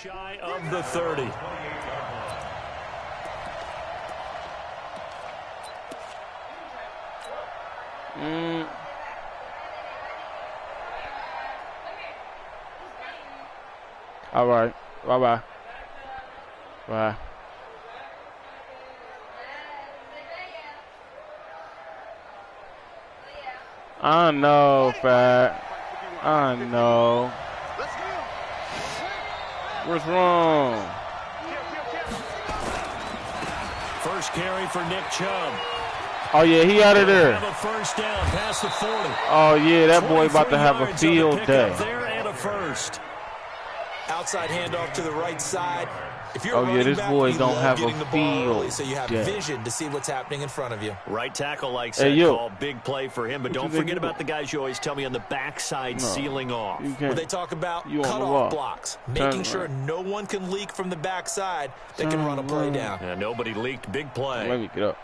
shy of the 30. All right. Bye-bye. Bye. I know, Fat. I know. What's wrong? First carry for Nick Chubb. Oh, yeah, he out of there. Have a first down past the 40. Oh, yeah, that boy about to have a field day. There and a first. Outside handoff to the right side. If you're oh, yeah, this boy don't have a field early, so you have vision to see what's happening in front of you. Right tackle likes that call. Big play for him, but don't forget about the guys you always tell me on the backside sealing off. Well, they talk about cut-off blocks, making sure no one can leak from the backside that can run a play down. Yeah, nobody leaked. Big play. Let me get up.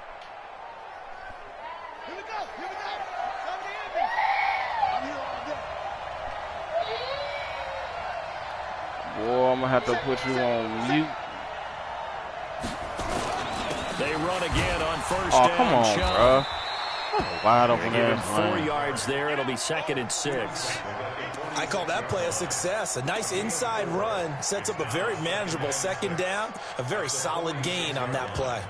Boy, I'm going to have to put you on mute. They run again on first down. Oh, come on, bro. Wide open there. 4 yards there. It'll be 2nd and 6. I call that play a success. A nice inside run sets up a very manageable 2nd down. A very solid gain on that play.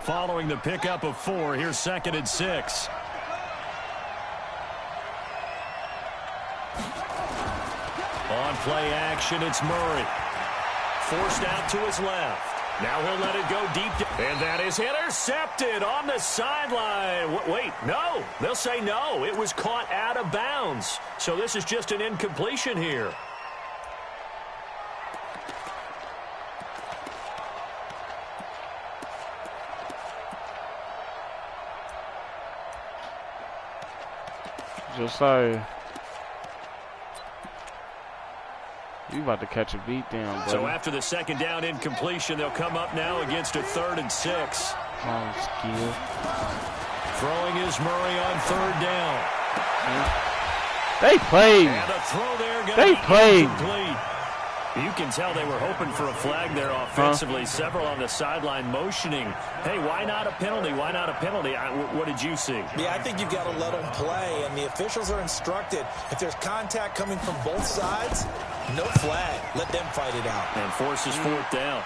Following the pickup of 4, here's 2nd and 6. On play action, it's Murray. Forced out to his left. Now he'll let it go deep. And that is intercepted on the sideline. Wait, no. They'll say no. It was caught out of bounds. So this is just an incompletion here. Josiah. You about to catch a beat down, buddy. So after the 2nd down incompletion, they'll come up now against a 3rd and 6. Oh, skill. Throwing is Murray on 3rd down. They played. And a throw there. They played. Incomplete. You can tell they were hoping for a flag there offensively. Several on the sideline motioning. Hey, why not a penalty? Why not a penalty? What did you see? Yeah, I think you've got to let them play, and the officials are instructed. If there's contact coming from both sides, no flag. Let them fight it out. And forces 4th down.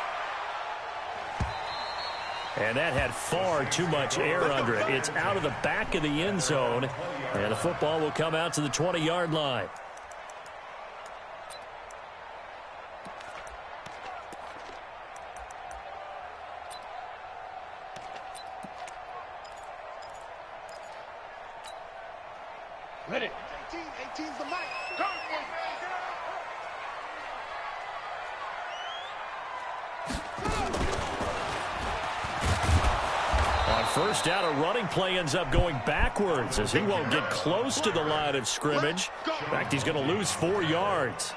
And that had far too much air under it. It's out of the back of the end zone, and the football will come out to the 20-yard line. Ready. 18's the mic. Go. On first down, a running play ends up going backwards as he won't get close to the line of scrimmage. In fact, he's going to lose 4 yards.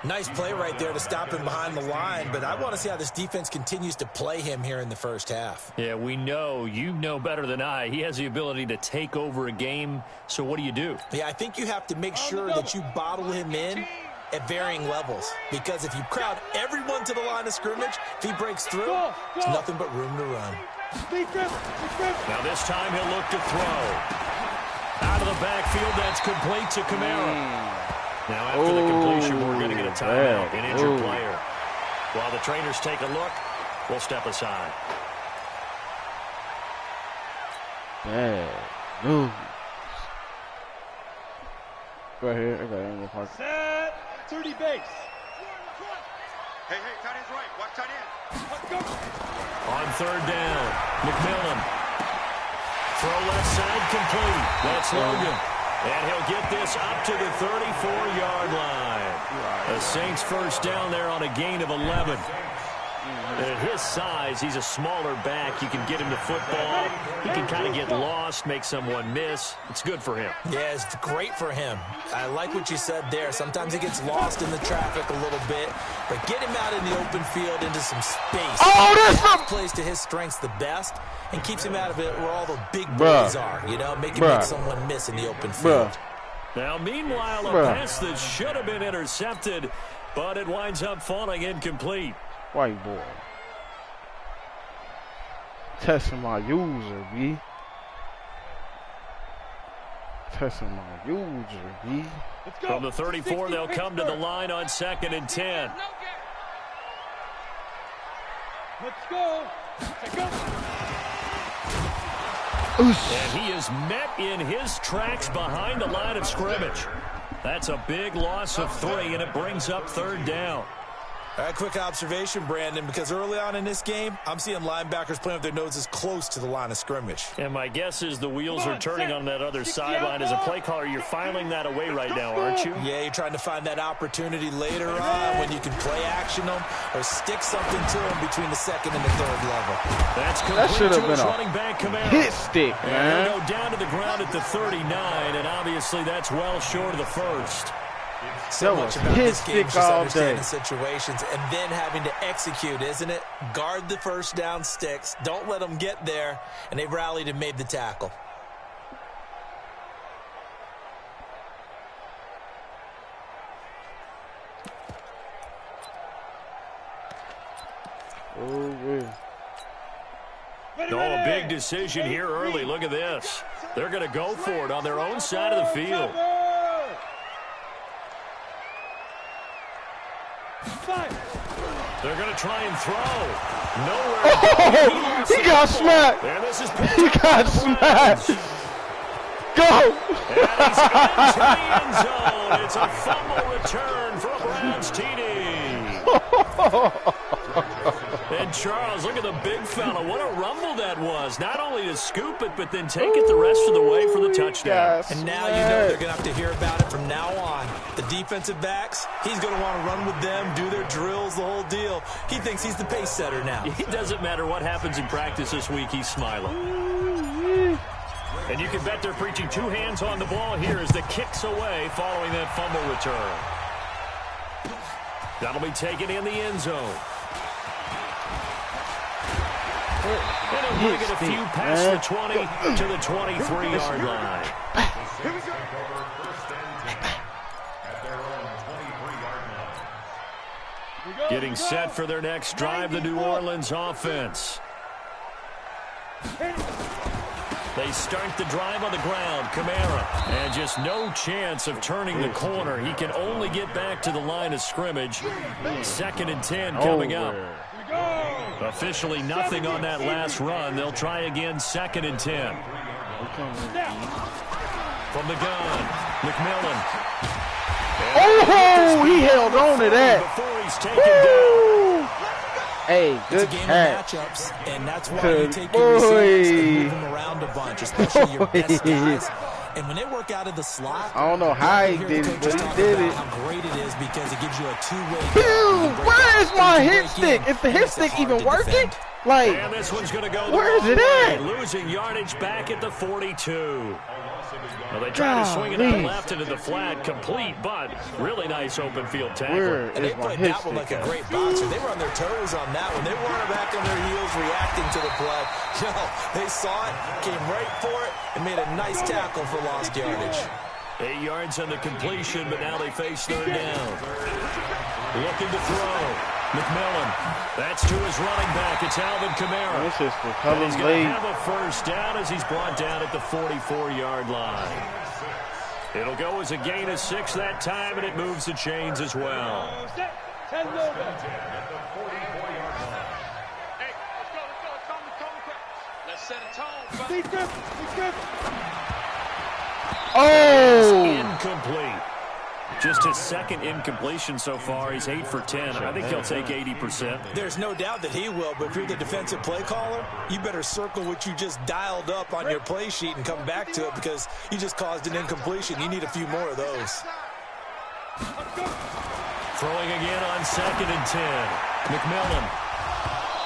Nice play right there to stop him behind the line, but I want to see how this defense continues to play him here in the first half. Yeah, we know. You know better than I. He has the ability to take over a game, so what do you do? Yeah, I think you have to make sure that you bottle him in at varying levels, because if you crowd everyone to the line of scrimmage, if he breaks through, there's nothing but room to run. Now this time he'll look to throw. Out of the backfield, that's complete to Kamara. Now after the completion, we're going to get a timeout, an injured player. While the trainers take a look, we'll step aside. Bad news. Go ahead. I got animal park. Set. 30 base. Hey, tight end's right. Watch tight end. Let's go. On 3rd down, McMillan. Throw left side complete. That's Logan. And he'll get this up to the 34-yard line. The Saints first down there on a gain of 11. At his size, he's a smaller back. You can get him the football. He can kind of get lost, make someone miss. It's good for him. Yeah, it's great for him. I like what you said there. Sometimes he gets lost in the traffic a little bit, but get him out in the open field into some space. Oh, that plays to his strengths the best and keeps him out of it where all the big boys are, you know, make him make someone miss in the open field. Now, meanwhile, a pass that should have been intercepted, but it winds up falling incomplete. White boy. Testing my user, B. Testing my user, B. From the 34, they'll come to the line on 2nd and 10. Let's go. And he is met in his tracks behind the line of scrimmage. That's a big loss of 3, and it brings up 3rd down. All right, quick observation, Brandon, because early on in this game, I'm seeing linebackers playing with their noses close to the line of scrimmage. And my guess is the wheels are turning on that other sideline. As a play caller, you're filing that away right now, aren't you? Yeah, you're trying to find that opportunity later on when you can play action them or stick something to them between the 2nd and the 3rd level. That's complete. That should have been running back Camaro. Hit stick, man. And he'll go down to the ground at the 39, and obviously that's well short of the 1st. So much about this game is just understanding situations and then having to execute, isn't it? Guard the 1st down sticks. Don't let them get there. And they've rallied and made the tackle. A big decision here early. Look at this. They're going to go for it on their own side of the field. They're going to try and throw. Nowhere. He got smacked. And this is He got smacked. Go. And he's into the end zone. It's a fumble return for a Browns TD. And Charles, look at the big fella. What a rumble that was. Not only to scoop it, but then take it the rest of the way for the touchdown. And now you know they're going to have to hear about it from now on. The defensive backs, he's going to want to run with them, do their drills, the whole deal. He thinks he's the pace setter now. It doesn't matter what happens in practice this week, he's smiling. And you can bet they're preaching 2 hands on the ball here as the kick's away following that fumble return. That'll be taken in the end zone. And it'll bring it a few past the 20 to the 23-yard line. Getting set for their next drive, the New Orleans offense. They start the drive on the ground. Kamara. And just no chance of turning the corner. He can only get back to the line of scrimmage. 2nd and 10 coming up. Officially nothing on that last run. They'll try again 2nd and 10. From the gun, McMillan. Oh, he held on to that. Before he's taken down. Hey, good it's a game catch. of matchups, and that's why you take your receivers and move them around a bunch, especially your best guys. And when they work out of the slot, I don't know how he did it, but he did it. How great it is because it gives you a two-way. Dude, where is my hit stick? Is the hit stick even working? Like, and this one's going to go where is it at? Losing yardage back at the 42. Well, they try to swing it out left into the flat, complete, but really nice open field tackle. And they played that one like a great boxer. They were on their toes on that one. They weren't back on their heels reacting to the play. No, they saw it, came right for it, and made a nice tackle for lost yardage. 8 yards on the completion, but now they face 3rd down. Looking to throw. McMillan. That's to his running back. It's Alvin Kamara. This is and he's going to have a first down as he's brought down at the 44-yard line. It'll go as a gain of 6 that time, and it moves the chains as well. Hey, let's go. Let's set a tone. Oh! Incomplete. Just his 2nd incompletion so far. He's 8 for 10. I think he'll take 80%. There's no doubt that he will, but if you're the defensive play caller, you better circle what you just dialed up on your play sheet and come back to it because you just caused an incompletion. You need a few more of those. Throwing again on 2nd and 10. McMillan.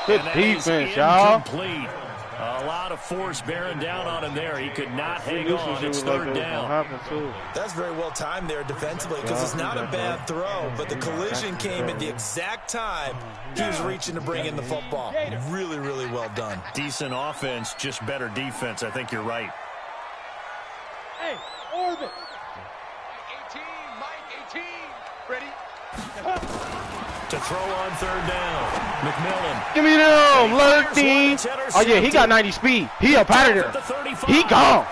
Good defense, y'all. Incomplete. A lot of force bearing down on him there. He could not hang on. It's 3rd down. That's very well timed there defensively because it's not a bad throw, but the collision came at the exact time he was reaching to bring in the football. Really, really well done. Decent offense, just better defense. I think you're right. Hey, orbit. Ready? To throw on third down. McMillan. Give me them, Lurking. Oh, yeah, he got 90 speed. He up out of there. He gone.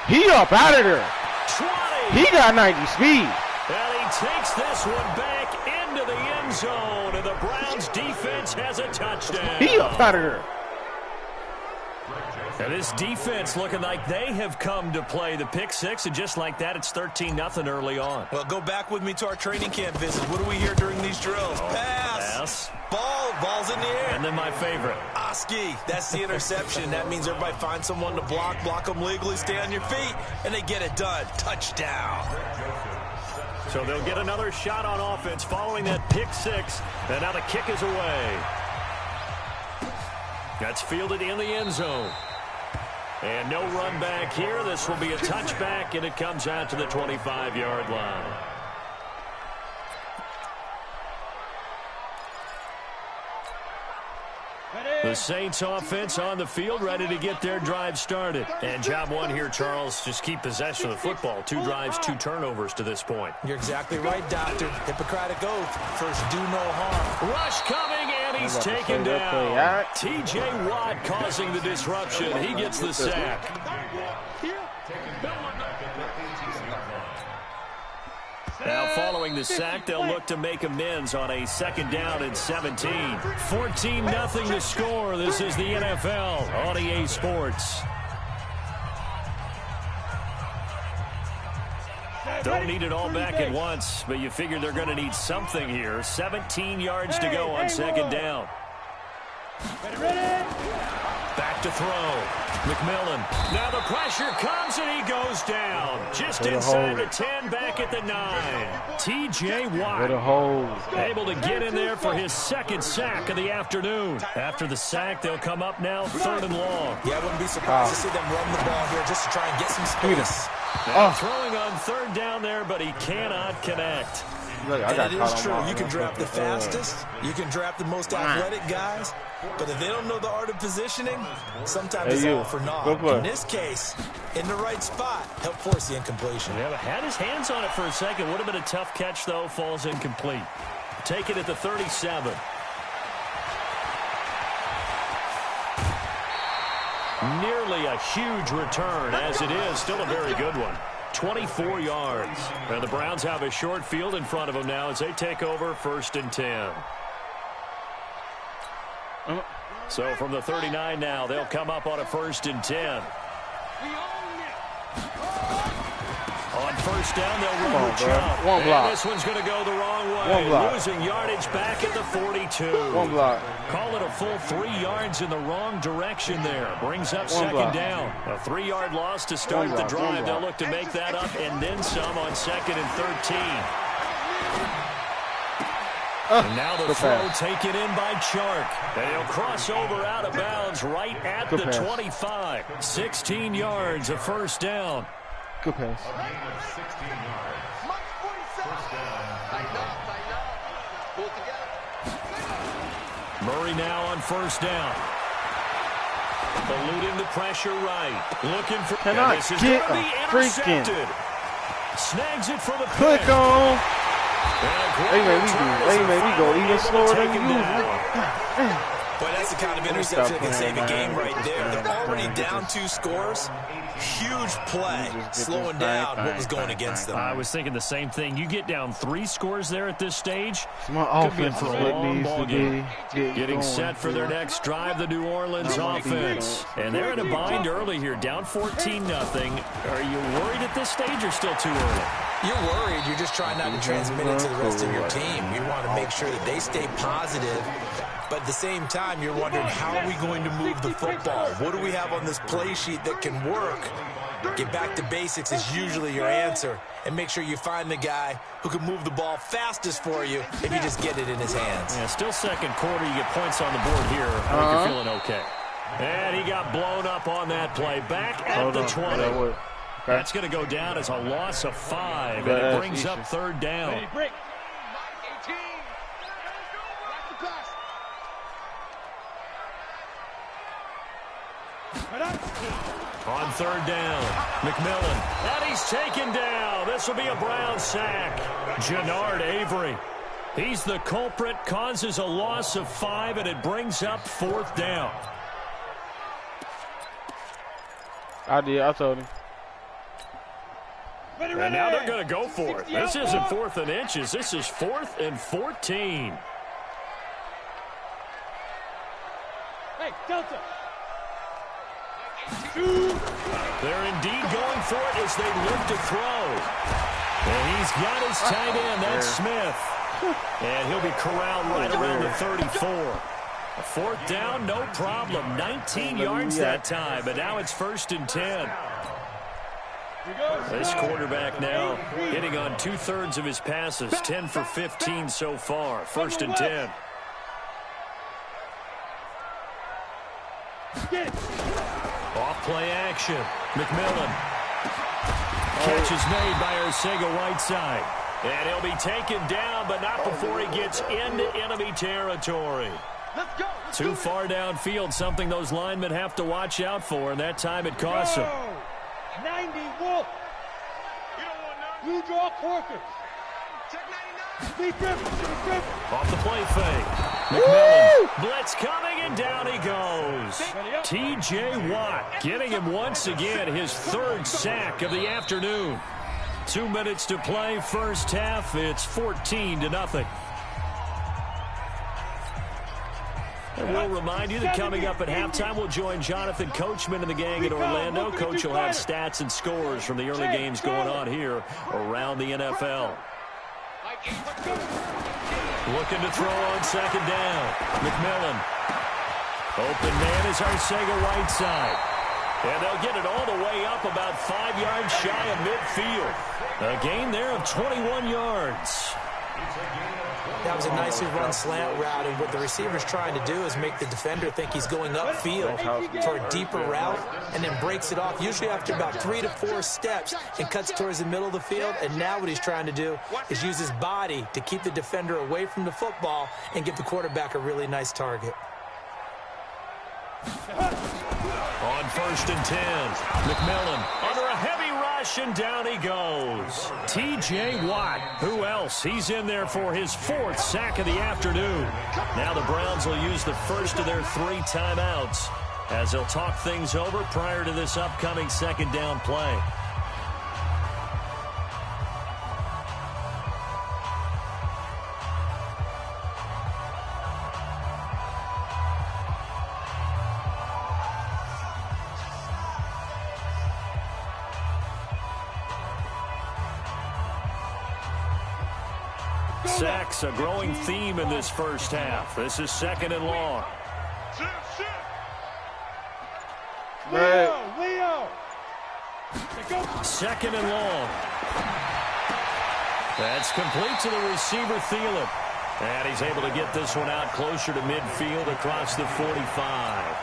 He up out of there. 20. He got 90 speed. And he takes this one back into the end zone, and the Browns defense has a touchdown. He up out of there. And this defense looking like they have come to play the pick six, and just like that, it's 13-0 early on. Well, go back with me to our training camp visit. What do we hear during these drills? Pass. Ball's in the air. And then my favorite. Oski, that's the interception. That means everybody finds someone to block them legally, stay on your feet, and they get it done. Touchdown. So they'll get another shot on offense following that pick six, and now the kick is away. That's fielded in the end zone. And no run back here. This will be a touchback, and it comes out to the 25-yard line. The Saints offense on the field, ready to get their drive started. And job one here, Charles, just keep possession of the football. 2 drives, 2 turnovers to this point. You're exactly right, Doctor. Hippocratic oath. First, do no harm. Rush coming, and he's taken down. T.J. Watt causing the disruption. He gets the sack. Now following the sack, they'll look to make amends on a 2nd down and 17. 14-0 to score. This is the NFL on EA Sports. Don't need it all back at once, but you figure they're going to need something here. 17 yards to go on 2nd down. Back to throw. McMillan. Now the pressure comes and he goes down. Just inside the 10, back at the 9. T.J. Watt. Able to get in there for his 2nd sack of the afternoon. After the sack, they'll come up now 3rd and long. Yeah, I wouldn't be surprised to see them run the ball here just to try and get some space. Throwing on 3rd down there, but he cannot connect. And it is true. You can draft the fastest. You can draft the most athletic guys. But if they don't know the art of positioning, sometimes it's all for naught. In this case, in the right spot, help force the incompletion. Yeah, had his hands on it for a second. Would have been a tough catch, though. Falls incomplete. Take it at the 37. Nearly a huge return, as it is. Still a very good one. 24 yards. And the Browns have a short field in front of them now as they take over 1st and 10. So from the 39 now, they'll come up on a 1st and 10. On 1st down, they'll run the jump. And this one's going to go the wrong way. Losing yardage back at the 42. Call it a full 3 yards in the wrong direction there. Brings up 2nd down. A 3-yard loss to start the drive. They'll look to make that up and then some on 2nd and 13. And now the throw taken in by Chark. They'll cross over out of bounds right at the 25. 16 yards, a 1st down. Good pass. Murray now on 1st down. Eluding the pressure right. Looking for... Cannot this is get going to be intercepted. Snags it for the pick. Click on. Hey man, we go even slower than you. Boy, that's the kind of interception that can save a game right there. They're already down 2 scores. Huge play, slowing down what was going against them. I was thinking the same thing. You get down 3 scores there at this stage. My offense for a long ball game. Getting set for their next drive, the New Orleans offense. And they're in a bind early here, down 14-0. Are you worried at this stage or still too early? You're worried. You're just trying not to transmit it to the rest of your team. You want to make sure that they stay positive. But at the same time, you're wondering, how are we going to move the football? What do we have on this play sheet that can work? Get back to basics is usually your answer. And make sure you find the guy who can move the ball fastest for you if you just get it in his hands. Yeah, still 2nd quarter. You get points on the board here. I think you're feeling okay. And he got blown up on that play. Back at the 20. That's going to go down as a loss of 5. And it brings up 3rd down. On third down, McMillan. And he's taken down. This will be a Brown sack. Jannard Avery. He's the culprit, causes a loss of 5, and it brings up fourth down. I told him. And now they're going to go for it. This isn't 4th and inches. This is 4th and 14. Hey, Delta. They're indeed going for it as they look to throw. And he's got his tight end. That's Smith. And he'll be corralled right around the 34. A fourth down, no problem. 19 yards that time, but now it's 1st and 10. This quarterback now hitting on 2/3 of his passes, 10 for 15 so far. 1st and 10. Off play action. McMillan. Catch is made by Arcega-Whiteside. And he'll be taken down, but not before he gets into enemy territory. Too far downfield, something those linemen have to watch out for, and that time it costs them. 90 Wolf. You draw Corker. Off the play fake. McMillan. Blitz coming, and down he goes. T.J. Watt getting him once again his 3rd sack of the afternoon. 2 minutes to play, first half. It's 14-0. And we'll remind you that coming up at halftime, we'll join Jonathan Coachman and the gang in Orlando. Coach will have stats and scores from the early games going on here around the NFL. Looking to throw on 2nd down. McMillan. Open man is Arcega-Whiteside. And they'll get it all the way up about 5 yards shy of midfield. A gain there of 21 yards. That was a nicely run slant route, and what the receiver's trying to do is make the defender think he's going upfield for a deeper route, and then breaks it off, usually after about 3 to 4 steps, and cuts towards the middle of the field. And now what he's trying to do is use his body to keep the defender away from the football and give the quarterback a really nice target. On 1st and 10, McMillan under a heavy rush, and down he goes. T.J. Watt, who else? He's in there for his 4th sack of the afternoon. Now the Browns will use the first of their 3 timeouts as they'll talk things over prior to this upcoming 2nd down play. Sacks, a growing theme in this first half. This is 2nd and long. Leo. 2nd and long. That's complete to the receiver, Thielen. And he's able to get this one out closer to midfield across the 45.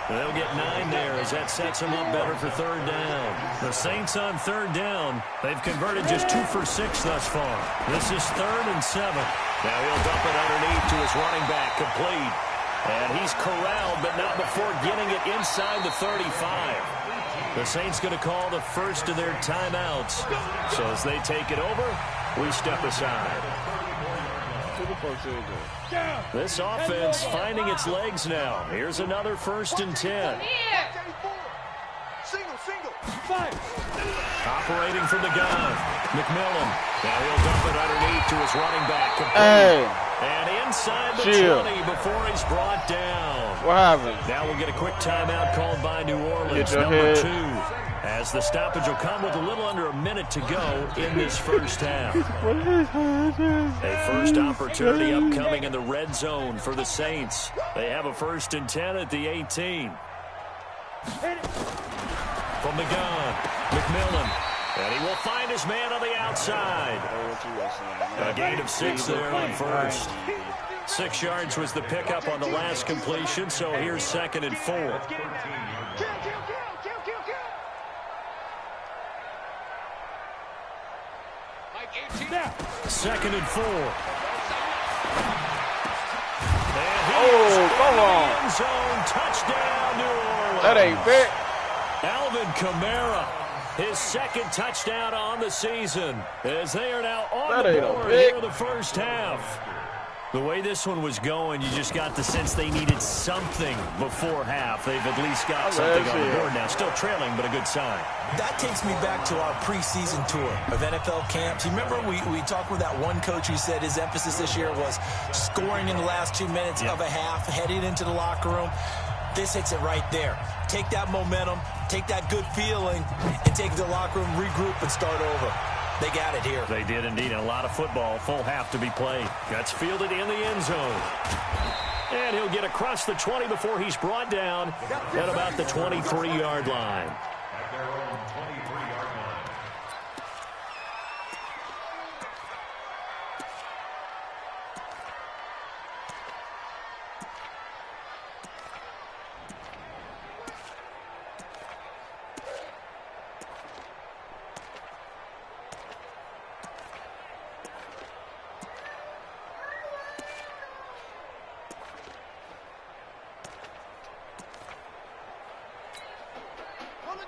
They'll get 9 there as that sets them up better for 3rd down. The Saints on 3rd down. They've converted just 2 for 6 thus far. This is 3rd and 7. Now he'll dump it underneath to his running back, complete. And he's corralled, but not before getting it inside the 35. The Saints going to call the first of their timeouts. So as they take it over, we step aside. This offense finding its legs now. Here's another 1st and 10. Operating from the gun. McMillan. Now he'll dump it underneath to his running back. And inside the 20 before he's brought down. What happened? Now we'll get a quick timeout called by New Orleans, number 2. As the stoppage will come with a little under a minute to go in this first half. A first opportunity upcoming in the red zone for the Saints. They have a 1st and 10 at the 18. From the gun, McMillan. And he will find his man on the outside. A gain of 6 there on 1st. 6 yards was the pickup on the last completion, so here's 2nd and 4. Second and 4. And come on. End zone, touchdown, New Orleans. That ain't fair. Alvin Kamara, his second touchdown on the season, as they are now on the board here in the first half. The way this one was going, you just got the sense they needed something before half. They've at least got something on the board now. Still trailing, but a good sign. That takes me back to our preseason tour of NFL camps. You remember we talked with that one coach who said his emphasis this year was scoring in the last 2 minutes of a half, heading into the locker room. This hits it right there. Take that momentum, take that good feeling, and take it to the locker room, regroup, and start over. They got it here. They did indeed. And a lot of football, full half to be played. Gets fielded in the end zone. And he'll get across the 20 before he's brought down at about the 23-yard line.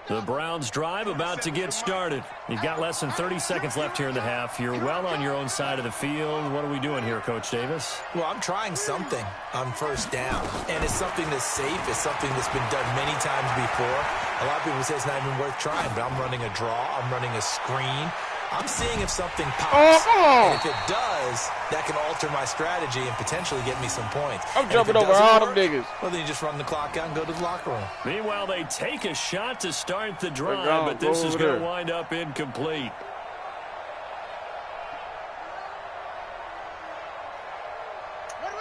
The Browns drive about to get started. You've got less than 30 seconds left here in the half. You're well on your own side of the field. What are we doing here, Coach Davis? Well, I'm trying something on first down, and it's something that's safe. It's something that's been done many times before. A lot of people say it's not even worth trying, but I'm running a draw. I'm running a screen. I'm seeing if something pops. And if it does, that can alter my strategy and potentially get me some points. I'm jumping over all them niggas. Well, then you just run the clock out and go to the locker room. Meanwhile, they take a shot to start the drive, but this is going to wind up incomplete.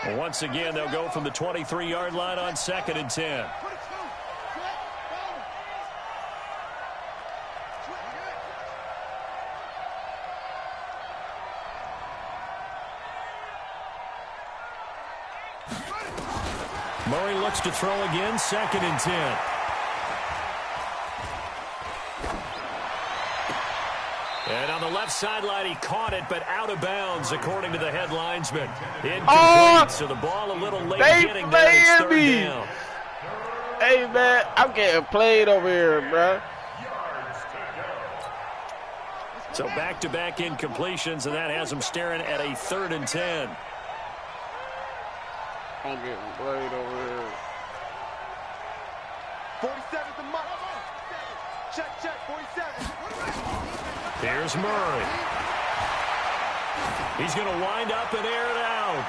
Well, once again, they'll go from the 23-yard line on 2nd and 10. Murray looks to throw again, 2nd and 10. And on the left sideline, he caught it, but out of bounds, according to the head linesman. Incomplete, so the ball a little late getting there. It's 3rd down. Hey, man, I'm getting played over here, bro. So back-to-back incompletions, and that has him staring at a 3rd and 10. I'm getting played over here. 47's the mark. Check, 47. Here's Murray. He's going to wind up and air it out.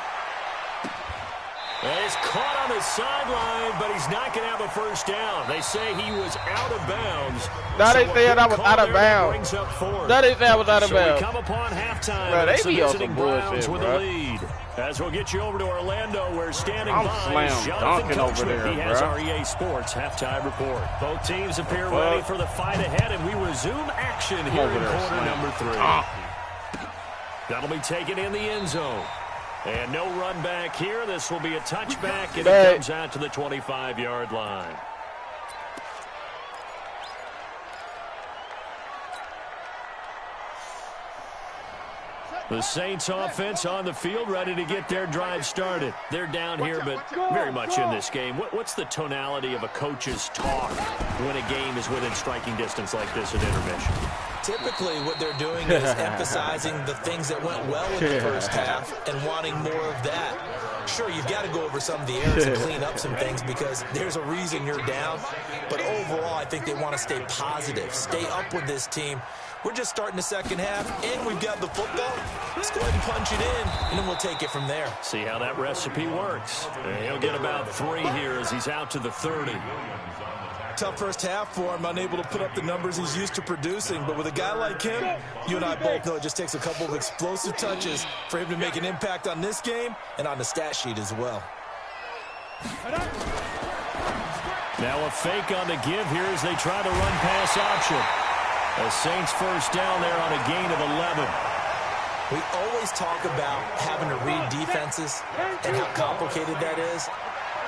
And he's caught on the sideline, but he's not going to have a first down. They say he was out of bounds. No, they said I was out of bounds. No, they said I was out of bounds. So we come upon halftime. Bro, they be on some bullshit, with bro. a lead. As we'll get you over to Orlando, where standing by slam dunking over there, he has our EA Sports halftime report. Both teams appear ready for the fight ahead, and we resume action here in quarter number 3. That'll be taken in the end zone. And no run back here. This will be a touchback, and it comes out to the 25-yard line. The Saints offense on the field, ready to get their drive started. They're down here, but very much in this game. What's the tonality of a coach's talk when a game is within striking distance like this at intermission? Typically, what they're doing is emphasizing the things that went well in the first half and wanting more of that. Sure, you've got to go over some of the errors and clean up some things because there's a reason you're down. But overall, I think they want to stay positive, stay up with this team. We're just starting the second half, and we've got the football. Let's go ahead and punch it in, and then we'll take it from there. See how that recipe works. And he'll get about 3 here as he's out to the 30. Tough first half for him, unable to put up the numbers he's used to producing. But with a guy like him, you and I both know it just takes a couple of explosive touches for him to make an impact on this game and on the stat sheet as well. Now a fake on the give here as they try the run-pass option. The Saints first down there on a gain of 11. We always talk about having to read defenses and how complicated that is.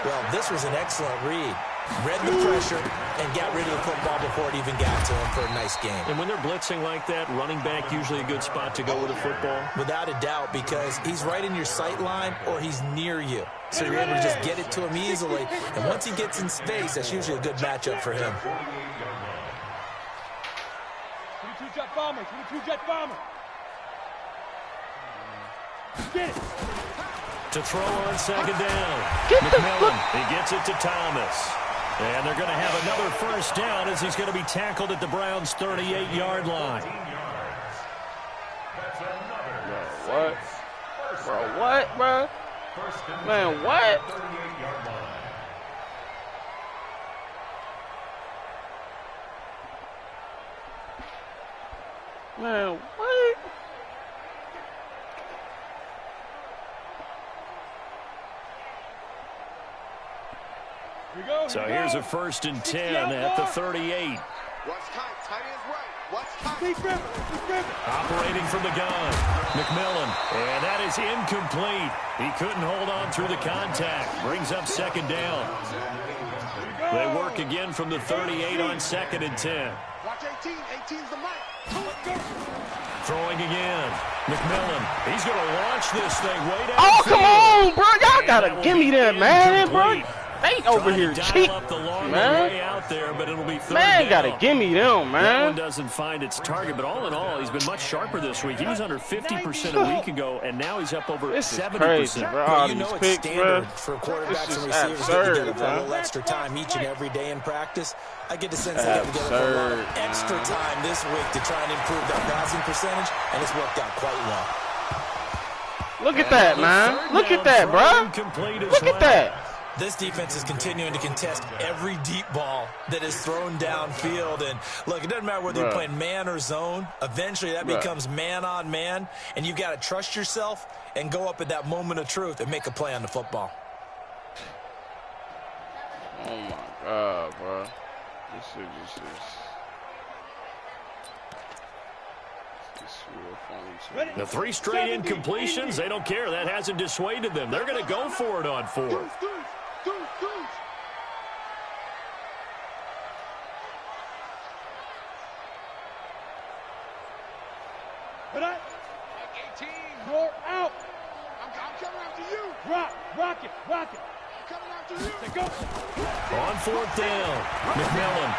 Well, this was an excellent read. Read the pressure and got rid of the football before it even got to him for a nice game. And when they're blitzing like that, running back usually a good spot to go with a football? Without a doubt, because he's right in your sight line or he's near you. So you're able to just get it to him easily. And once he gets in space, that's usually a good matchup for him. Two-jet bombers. With a two-jet bomber. Get it. To throw on second down. McMillan, he gets it to Thomas. And they're going to have another first down as he's going to be tackled at the Browns' 38-yard line. What? Bro, what, bro? Man, what? Man, what? So here's a 1st and 10 at the 38. Operating from the gun, McMillan, and that is incomplete. He couldn't hold on through the contact. Brings up second down. They work again from the 38 on 2nd and 10. Watch 18. 18's the mic. Throwing again. McMillan, he's going to launch this thing way down. Oh, come on, bro. Y'all got to give me that, man, bro. They over here cheap, man. Out there, but it'll be man, gotta give me them, man. That one doesn't find its target, but all in all, he's been much sharper this week. He was under 50% a week ago, and now he's up over 70%. Crazy, bro. Well, you know it's standard for quarterbacks and receivers to get a little extra time each and every day in practice. I get the sense they got to get a little extra time this week to try and improve that passing percentage, and it's worked out quite well. Look at that, man. Look at that, bro. Look at that. This defense is continuing to contest every deep ball that is thrown downfield. And, look, it doesn't matter whether you're playing man or zone. Eventually, that becomes man-on-man, and you've got to trust yourself and go up at that moment of truth and make a play on the football. Oh, my God, bro. This is real funny. The 3 straight incompletions, they don't care. That hasn't dissuaded them. They're going to go for it on 4th. But 18, you're out. I'm coming after you. Rock it. I'm coming after you. Go. On 4th down, McMillan.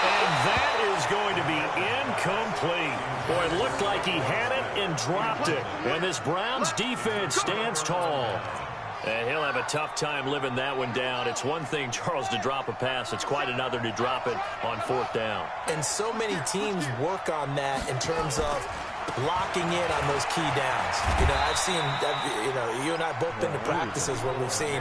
And that is going to be incomplete. Boy, it looked like he had it and dropped it. And this Browns defense stands tall. And he'll have a tough time living that one down. It's one thing, Charles, to drop a pass. It's quite another to drop it on 4th down. And so many teams work on that in terms of locking in on those key downs. You know, I've seen, you and I both been to practices where we've seen,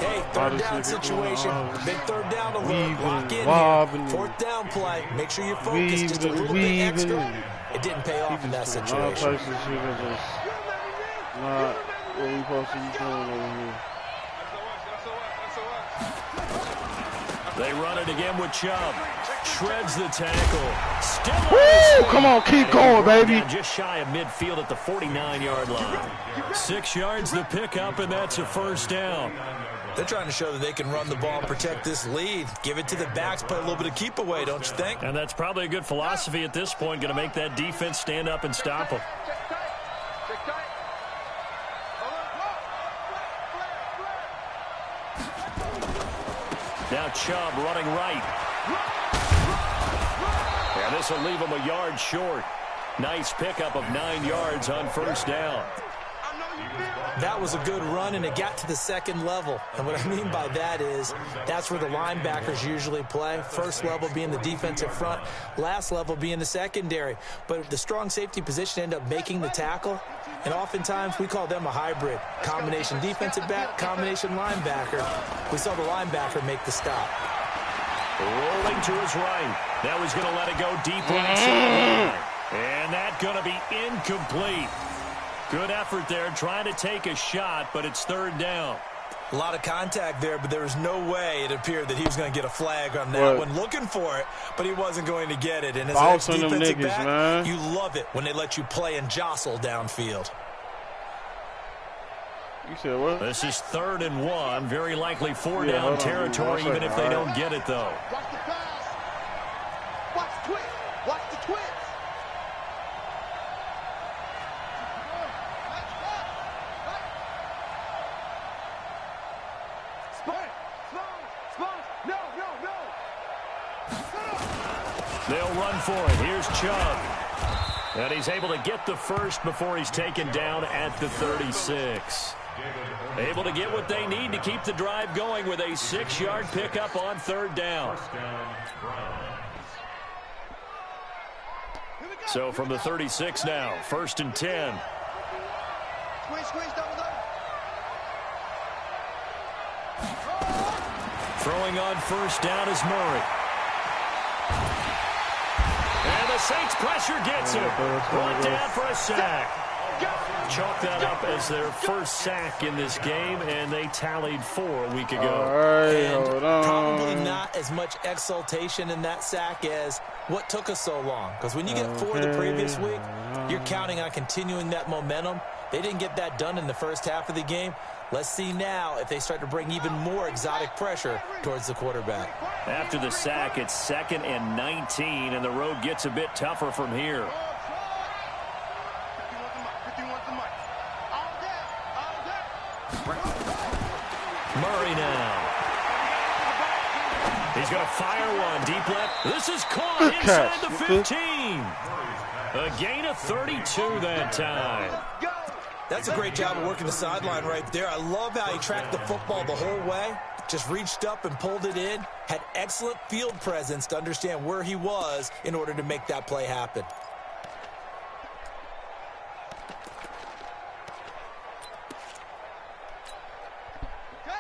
hey, 3rd down situation, big 3rd down alert, lock in here, 4th down play, make sure you're focused just a little bit extra. It didn't pay off in that situation. What we supposed to be doing over here? They run it again with Chubb. Shreds the tackle. Still Woo! Come on, keep going, baby. Just shy of midfield at the 49-yard line. 6 yards the pickup, and that's a 1st down. They're trying to show that they can run the ball and protect this lead. Give it to the backs, play a little bit of keep away, don't you think? And that's probably a good philosophy at this point, going to make that defense stand up and stop them. Now Chubb running right. And this will leave him a yard short. Nice pickup of 9 yards on 1st down. That was a good run, and it got to the 2nd level. And what I mean by that is that's where the linebackers usually play. 1st level being the defensive front, last level being the secondary. But the strong safety position ended up making the tackle, and oftentimes we call them a hybrid. Combination defensive back, combination linebacker. We saw the linebacker make the stop. Rolling to his right. Now he's going to let it go deep right side. And that's going to be incomplete. Good effort there, trying to take a shot, but it's 3rd down. A lot of contact there, but there was no way it appeared that he was going to get a flag on that one. Looking for it, but he wasn't going to get it. And as an ex-defensive back, man, you love it when they let you play and jostle downfield. You said what? This is 3rd and 1. Very likely 4-down territory, even if they don't get it, though. Watch the pass. Watch the twist. Watch the twist. They'll run for it. Here's Chubb. And he's able to get the first before he's taken down at the 36. Able to get what they need to keep the drive going with a 6-yard pickup on 3rd down. So from the 36 now, 1st and 10. Throwing on 1st down is Murray. And the Saints pressure gets him. Brought down for a sack. Chalk that up as their first sack in this game, and they tallied 4 a week ago. All right, and hold on. probably not as much exultation in that sack as what took us so long. Because when you get 4 the previous week, you're counting on continuing that momentum. They didn't get that done in the first half of the game. Let's see now if they start to bring even more exotic pressure towards the quarterback. After the sack, it's 2nd and 19, and the road gets a bit tougher from here. Murray now. He's going to fire one deep left. This is caught inside the 15. A gain of 32 that time. That's a great job of working the sideline right there. I love how he tracked the football the whole way. Just reached up and pulled it in. Had excellent field presence to understand where he was in order to make that play happen.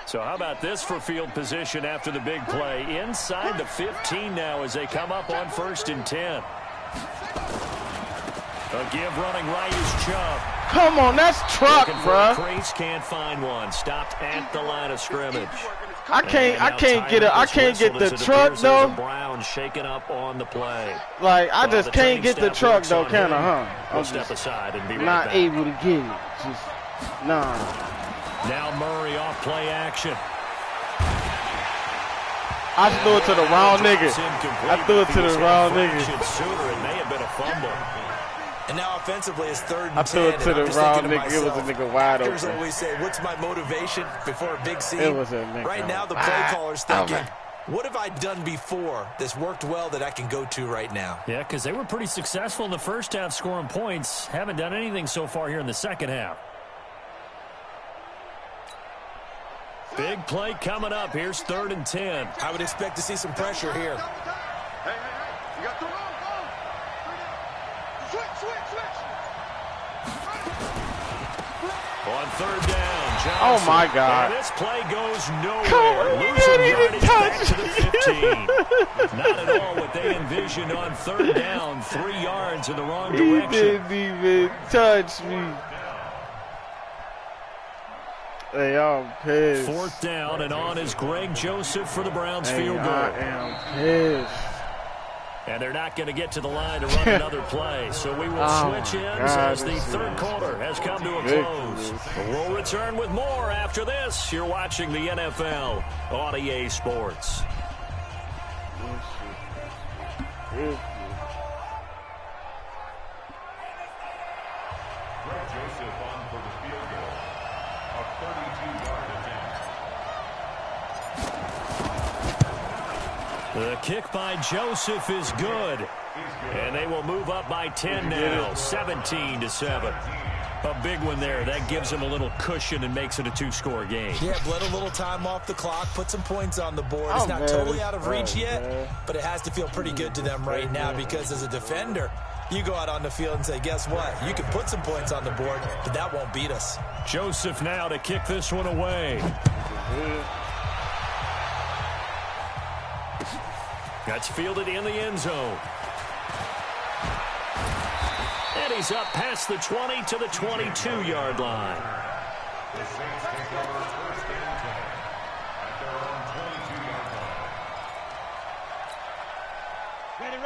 So how about this for field position after the big play? Inside the 15 now as they come up on 1st and 10. A give running right is Chubb. Come on, that's truck, bro. Crease can't find one. Stopped at the line of scrimmage. I can't get the truck though. Brown shaking up on the play. Like I just can't get the truck though, can I? Huh? We'll step aside and be right not back. able to get it. Just nah. Now Murray off play action. I threw it to the wrong nigga. I threw it to the wrong nigga. Sooner, it may have been a fumble. And now offensively it's 3rd and 10. I threw it to the wrong nigga. It was a nigga wide open. Doctors always say, what's my motivation before a big scene? It was a nigga. Right now the play caller's thinking, what have I done before that's worked well that I can go to right now? Yeah, because they were pretty successful in the first half scoring points. Haven't done anything so far here in the second half. Big play coming up. Here's 3rd and 10. I would expect to see some pressure here. Hey, you got the wrong ball. Switch. On 3rd down, Johnson. Oh my God! And this play goes nowhere. Come on, Losing yardage back to the 15. Not at all what they envisioned on 3rd down. 3 yards in the wrong direction. He didn't even touch me. Hey, I'm pissed. 4th down, and on is Greg Joseph for the Browns field goal. I am pissed. And they're not going to get to the line to run another play. So we will switch ends as the 3rd quarter has come to a close. We'll return with more after this. You're watching the NFL on EA Sports. The kick by Joseph is good. And they will move up by 10 now, 17-7. A big one there. That gives them a little cushion and makes it a 2-score game. Yeah, let a little time off the clock, put some points on the board. It's not totally out of reach yet, but it has to feel pretty good to them right now because as a defender, you go out on the field and say, guess what? You can put some points on the board, but that won't beat us. Joseph now to kick this one away. That's fielded in the end zone. And he's up past the 20 to the 22-yard line.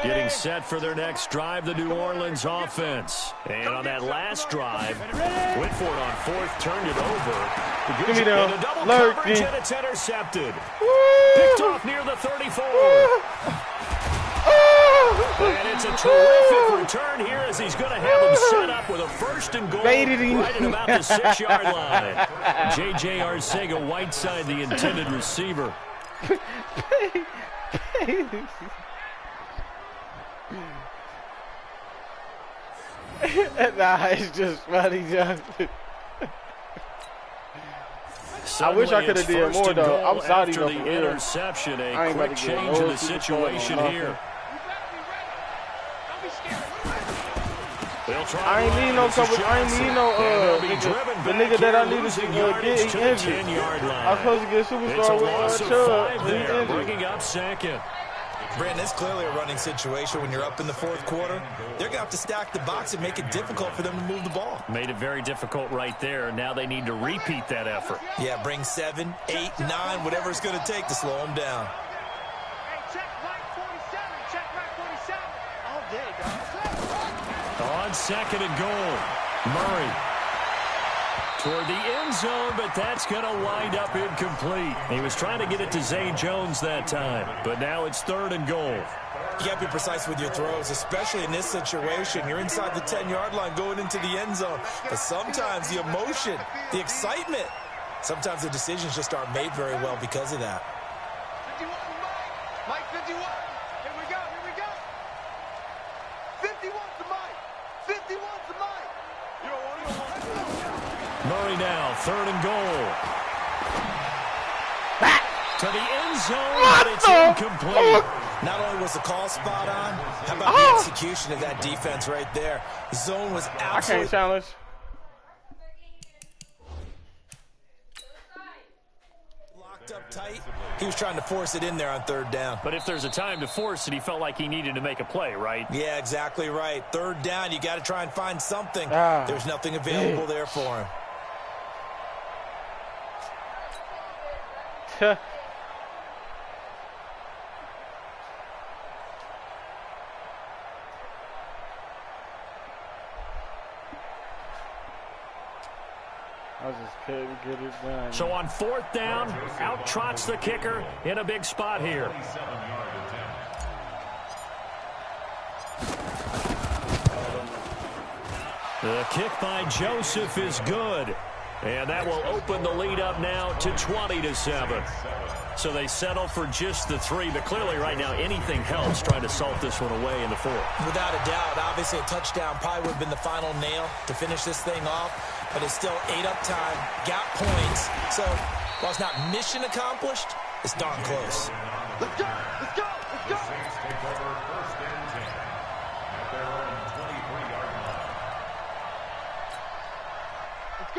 Getting set for their next drive, the New Orleans offense. And on that last drive, went for it on 4th, turned it over. Give me the and a double coverage, and it's intercepted. Picked off near the 34. And it's a terrific return here as he's going to have him set up with a 1st and goal right at about the 6-yard line. J.J. Arcega-Whiteside, the intended receiver. Nah, it's just funny, John. I wish I could have did more though. I'm sorry though. The interception, a quick change in the situation here. I ain't need no coverage. I ain't need no the nigga that I needed to get injured. I was supposed to get superstar with Chubb. He's injured. Bringing up second. Brandon, it's clearly a running situation when you're up in the fourth quarter. They're going to have to stack the box and make it difficult for them to move the ball. Made it very difficult right there. Now they need to repeat that effort. Yeah, bring 7, 8, 9, whatever it's going to take to slow them down. Hey, check right 47. Check right 47. All day, dog. On second and goal, Murray toward the end zone, but that's going to wind up incomplete. He was trying to get it to Zay Jones that time, but now it's third and goal. You got to be precise with your throws, especially in this situation. You're inside the 10-yard line going into the end zone. But sometimes the emotion, the excitement, sometimes the decisions just aren't made very well because of that. 51, Mike 51. Here we go, here we go. 51's the Mike. 51's the Mike. You don't want Murray now, third and goal. To the end zone, but it's incomplete. Not only was the call spot on, how about the execution of that defense right there? The zone was absolutely... I can't challenge. Locked up tight. He was trying to force it in there on third down. But if there's a time to force it, he felt like he needed to make a play, right? Yeah, exactly right. Third down, you got to try and find something. There's nothing available there for him. I just couldn't get it done. So on fourth down, out trots the kicker in a big spot here. The kick by Joseph is good. And that will open the lead up now to 20-7. So they settle for just the 3, but clearly right now anything helps trying to salt this one away in the 4th. Without a doubt, obviously a touchdown probably would have been the final nail to finish this thing off, but it's still 8 up time, got points. So while it's not mission accomplished, it's darn close. Let's go, let's go, let's go.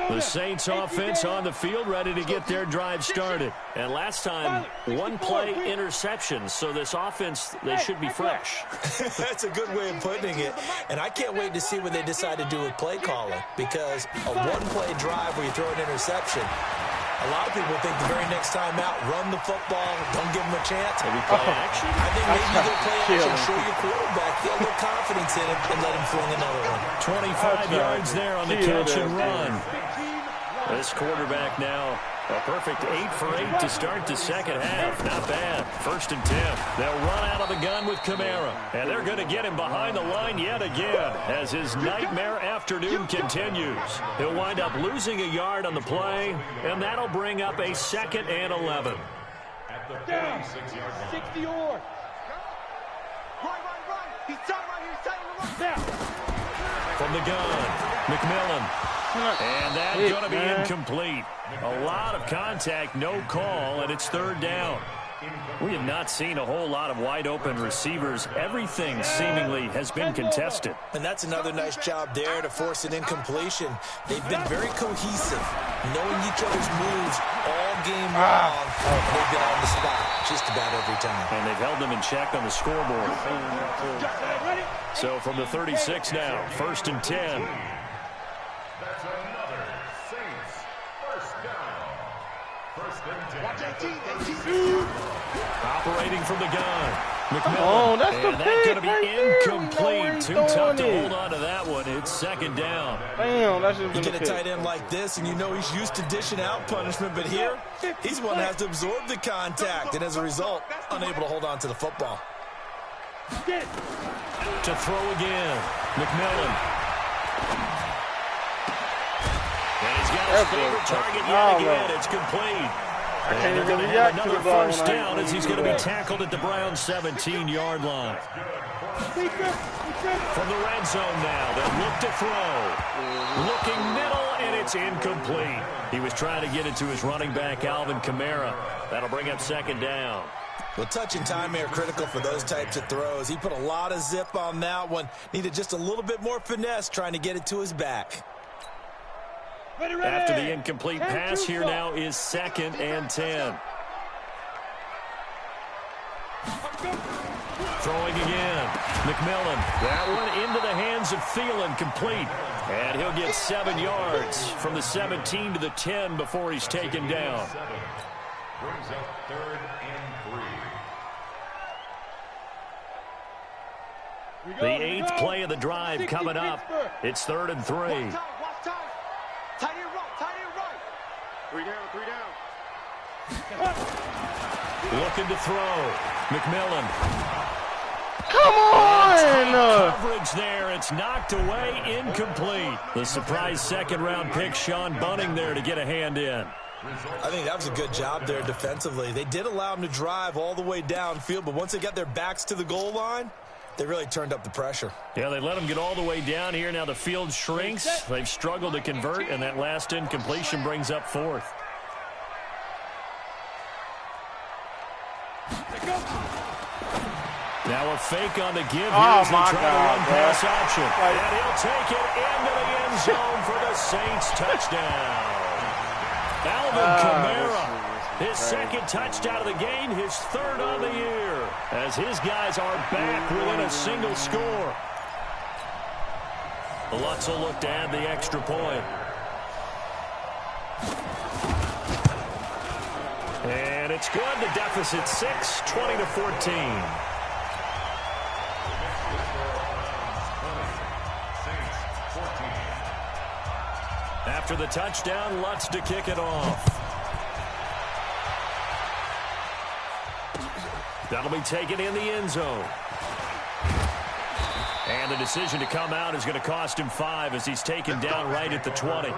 The Saints offense on the field, ready to get their drive started. And last time, one play interception. So this offense, they should be fresh. That's a good way of putting it. And I can't wait to see what they decide to do with play calling. Because a one-play drive where you throw an interception, a lot of people think the very next time out, run the football, don't give them a chance. Maybe play action? I think maybe you go play action, show your quarterback, get a little confidence in him, and let him fling another one. 25 yards there on the catch and run. This quarterback now, a perfect 8 for 8 to start the second half. Not bad. 1st and 10. They'll run out of the gun with Kamara. And they're going to get him behind the line yet again as his nightmare afternoon continues. He'll wind up losing a yard on the play, and that'll bring up a 2nd and 11. Down. 60 or. Right. He's tight right here. He's tight. Down. From the gun, McMillan. And that's going to be incomplete. A lot of contact, no call, and it's 3rd down. We have not seen a whole lot of wide-open receivers. Everything seemingly has been contested. And that's another nice job there to force an incompletion. They've been very cohesive, knowing each other's moves all game long. They've been on the spot just about every time. And they've held them in check on the scoreboard. So from the 36 now, 1st and 10. That's another Saints first down. 1st and 10. Operating from the gun. McMillan. Oh, that's the and that's going to be right incomplete. Too tough to hold on to that one. It's 2nd down. Damn, that's just you get a tight end like this, and you know he's used to dishing out punishment, but here, he's the one that has to absorb the contact, and as a result, unable to hold on to the football. To throw again. McMillan. And he's got his favorite target yet again. It's complete. I can't even Another react to the ball first down as he's going to be tackled at the Browns' 17-yard line. From the red zone now, they'll look to throw. Looking middle, and it's incomplete. He was trying to get it to his running back, Alvin Kamara. That'll bring up second down. Well, touch and time are critical for those types of throws. He put a lot of zip on that one. Needed just a little bit more finesse trying to get it to his back. After the incomplete pass, here now is 2nd and 10. Throwing again. McMillan. That one into the hands of Thielen, complete. And he'll get 7 yards from the 17 to the 10 before he's taken down. Brings up 3rd and 3. The 8th play of the drive coming up. It's 3rd and 3. Watch time. Tight end right. 3 down. Looking to throw. McMillan. Come on! Coverage there. It's knocked away, incomplete. The surprise second-round pick, Sean Bunning, there to get a hand in. I think that was a good job there defensively. They did allow him to drive all the way downfield, but once they got their backs to the goal line, they really turned up the pressure. Yeah, they let him get all the way down here. Now the field shrinks. They've struggled to convert, and that last incompletion brings up 4th. Now a fake on the give here as they try to run pass option. And he'll take it into the end zone for the Saints touchdown. Alvin Kamara, his 2nd touchdown of the game, his 3rd on the year, as his guys are back within a single score. The Lutz will look to add the extra point. And it's good. The deficit 6, 20-14. After the touchdown, Lutz to kick it off. That'll be taken in the end zone. And the decision to come out is going to cost him 5 as he's taken down right at the 20.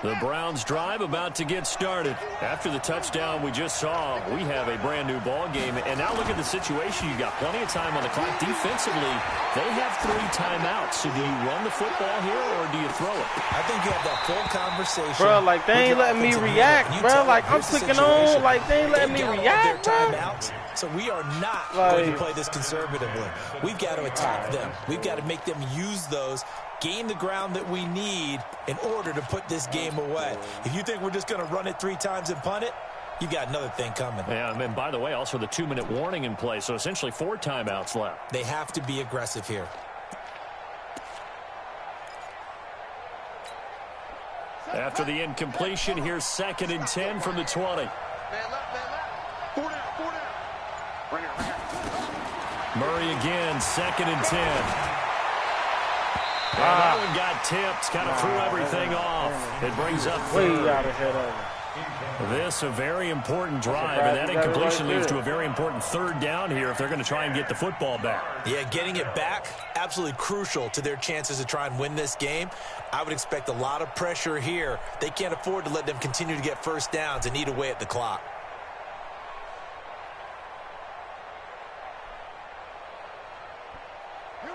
The Browns drive about to get started. After the touchdown we just saw, we have a brand new ball game. And now look at the situation. You've got plenty of time on the clock. Defensively, they have 3 timeouts. So do you run the football here or do you throw it? I think you have that full conversation. Bro, like they ain't letting me react, bro. Like I'm clicking on, like they ain't letting me react, bro. So we are not going to play this conservatively. We've got to attack them. We've got to make them use those, gain the ground that we need in order to put this game away. If you think we're just going to run it 3 times and punt it, you got another thing coming. Yeah, and by the way, also the 2-minute warning in play, so essentially 4 timeouts left. They have to be aggressive here. After the incompletion, here's 2nd and 10 from the 20. Murray again, 2nd and 10. And that one got tipped, kind of threw everything off. It brings up 3rd. Way out ahead of him. This a very important drive, and that incompletion leads to a very important 3rd down here if they're going to try and get the football back. Yeah, getting it back, absolutely crucial to their chances to try and win this game. I would expect a lot of pressure here. They can't afford to let them continue to get first downs and eat away at the clock.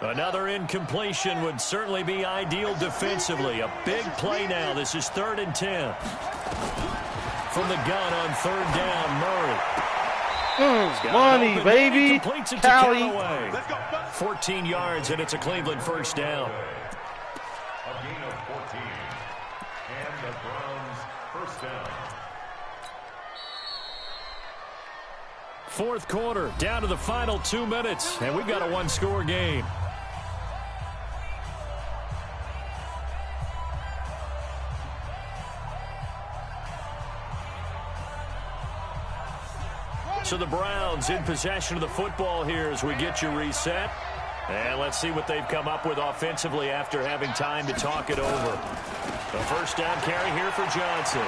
Another incompletion would certainly be ideal defensively. A big play now. This is 3rd and 10. From the gun on 3rd down, Murray. Money, baby. Cali. 14 yards, and it's a Cleveland first down. A gain of 14. And the Browns first down. 4th quarter, down to the final 2 minutes, and we've got a 1-score game. So the Browns in possession of the football here as we get you reset. And let's see what they've come up with offensively after having time to talk it over. The first down carry here for Johnson.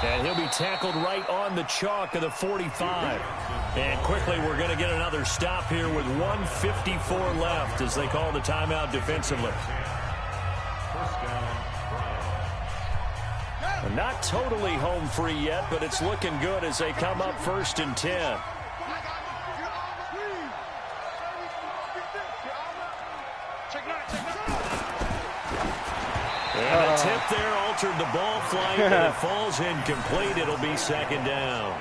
And he'll be tackled right on the chalk of the 45. And quickly, we're going to get another stop here with 1:54 left as they call the timeout defensively. Not totally home free yet, but it's looking good as they come up 1st and 10. And a tip there altered the ball flight, and it falls incomplete. It'll be 2nd down.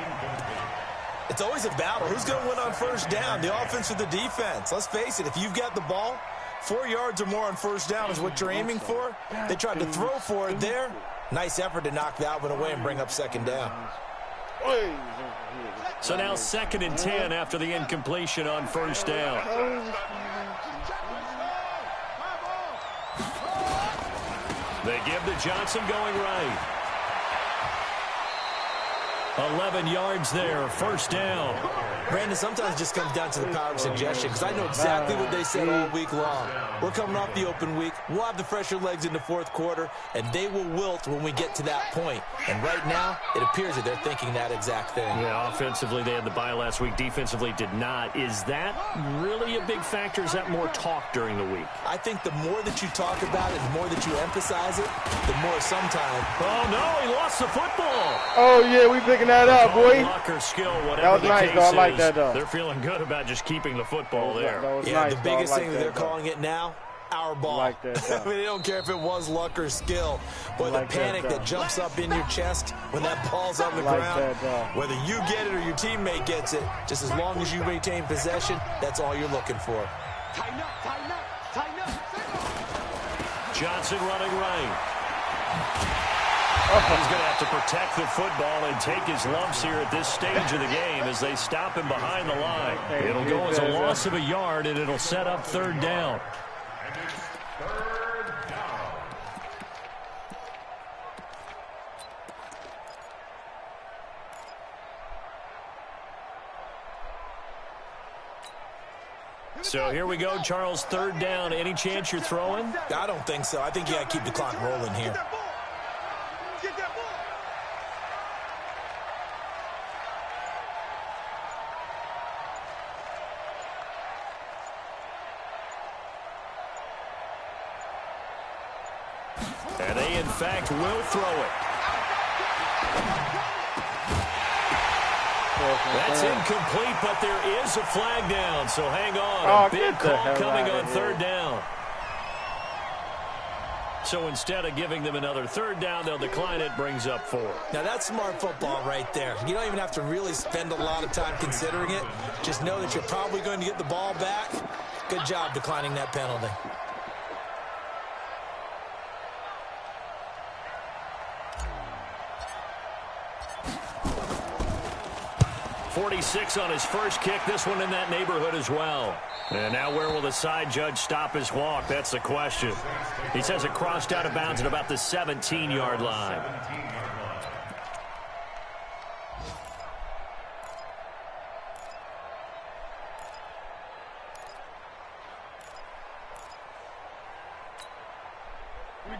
It's always a battle. Who's going to win on 1st down, the offense or the defense? Let's face it, if you've got the ball, 4 yards or more on 1st down is what you're aiming for. They tried to throw for it there. Nice effort to knock that one away and bring up 2nd down. So now 2nd and 10 after the incompletion on 1st down. They give to Johnson going right. 11 yards there, 1st down. Brandon, sometimes it just comes down to the power of suggestion because I know exactly what they said all week long. We're coming off the open week. We'll have the fresher legs in the 4th quarter, and they will wilt when we get to that point. And right now, it appears that they're thinking that exact thing. Yeah, offensively, they had the bye last week. Defensively, did not. Is that really a big factor? Is that more talk during the week? I think the more that you talk about it, the more that you emphasize it, the more sometimes. Oh, no, he lost the football. Oh, yeah, we picking that up, boy. Luck or skill, whatever that was the nice, case though. I like is, that, though. They're feeling good about just keeping the football there. Yeah, nice, the biggest thing that they're though. calling it now, our ball. I like that, I mean, they don't care if it was luck or skill. Boy, the panic that jumps up in your chest when that ball's on the ground, whether you get it or your teammate gets it, just as long as you maintain possession, that's all you're looking for. Tighten up, tighten up, tighten up. Johnson running right. He's going to have to protect the football and take his lumps here at this stage of the game as they stop him behind the line. It'll go as a loss of a yard, and it'll set up 3rd down. And it's 3rd down. So here we go, Charles, 3rd down. Any chance you're throwing? I don't think so. I think you got to keep the clock rolling here. Get that ball. And they, in fact, will throw it. That's incomplete, but there is a flag down, so hang on. A big call coming on 3rd down. So instead of giving them another 3rd down, they'll decline it, brings up 4. Now, that's smart football right there. You don't even have to really spend a lot of time considering it. Just know that you're probably going to get the ball back. Good job declining that penalty. 46 on his first kick. This one in that neighborhood as well. And now where will the side judge stop his walk? That's the question. He says it crossed out of bounds at about the 17-yard line.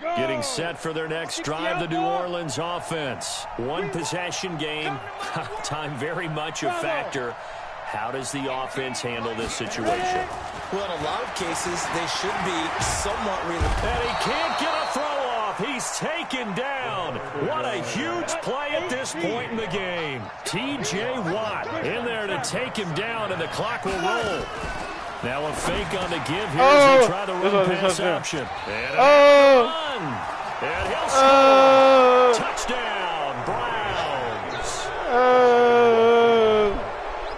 Getting set for their next drive, the New Orleans offense. One possession game. Time very much a factor. How does the offense handle this situation? Well, in a lot of cases, they should be somewhat realistic. And he can't get a throw off. He's taken down. What a huge play at this point in the game. T.J. Watt in there to take him down, and the clock will roll. Now a fake on the give here as they try the run pass option. And a run. And he'll score. Touchdown, Browns.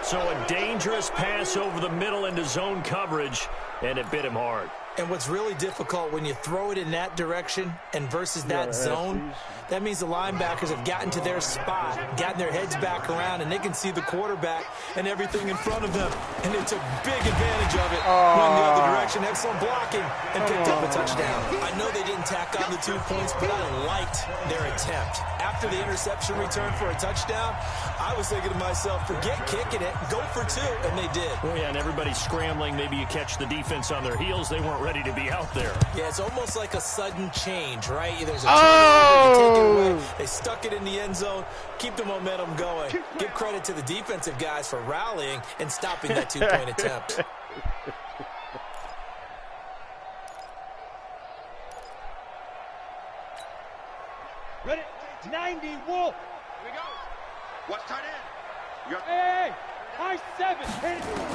So a dangerous pass over the middle into zone coverage, and it bit him hard. And what's really difficult when you throw it in that direction and versus that zone, that means the linebackers have gotten to their spot, gotten their heads back around, and they can see the quarterback and everything in front of them. And they took big advantage of it. Went the other direction, excellent blocking, and picked up a touchdown. I know they didn't tack on the 2 points, but I liked their attempt. After the interception return for a touchdown, I was thinking to myself, forget kicking it, go for 2, and they did. Well, yeah, and everybody's scrambling. Maybe you catch the defense defense on their heels. They weren't ready to be out there. Yeah, it's almost like a sudden change, right? There's a turnover, you take it away. They stuck it in the end zone. Keep the momentum going. Give credit to the defensive guys for rallying and stopping that two-point attempt. Ready? 90, Wolf. Here we go. What's tight end? Hey, high 7. Hit it.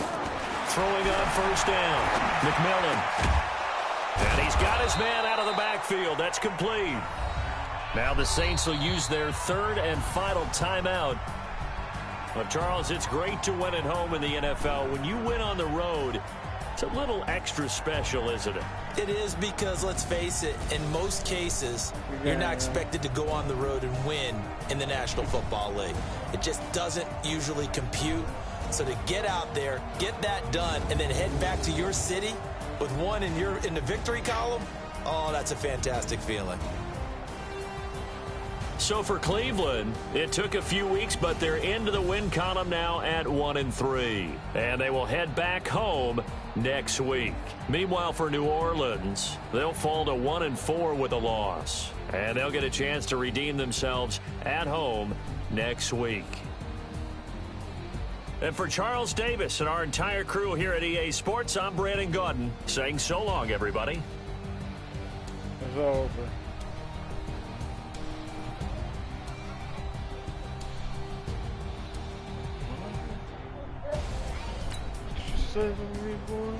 Throwing on first down. McMillan. And he's got his man out of the backfield. That's complete. Now the Saints will use their third and final timeout. But, Charles, it's great to win at home in the NFL. When you win on the road, it's a little extra special, isn't it? It is, because, let's face it, in most cases, you're not expected to go on the road and win in the National Football League. It just doesn't usually compute. So to get out there, get that done, and then head back to your city with one in the victory column, oh, that's a fantastic feeling. So for Cleveland, it took a few weeks, but they're into the win column now at 1-3. And they will head back home next week. Meanwhile, for New Orleans, they'll fall to 1-4 with a loss. And they'll get a chance to redeem themselves at home next week. And for Charles Davis and our entire crew here at EA Sports, I'm Brandon Gaudin saying so long, everybody. It's over. Seven, 3, 4.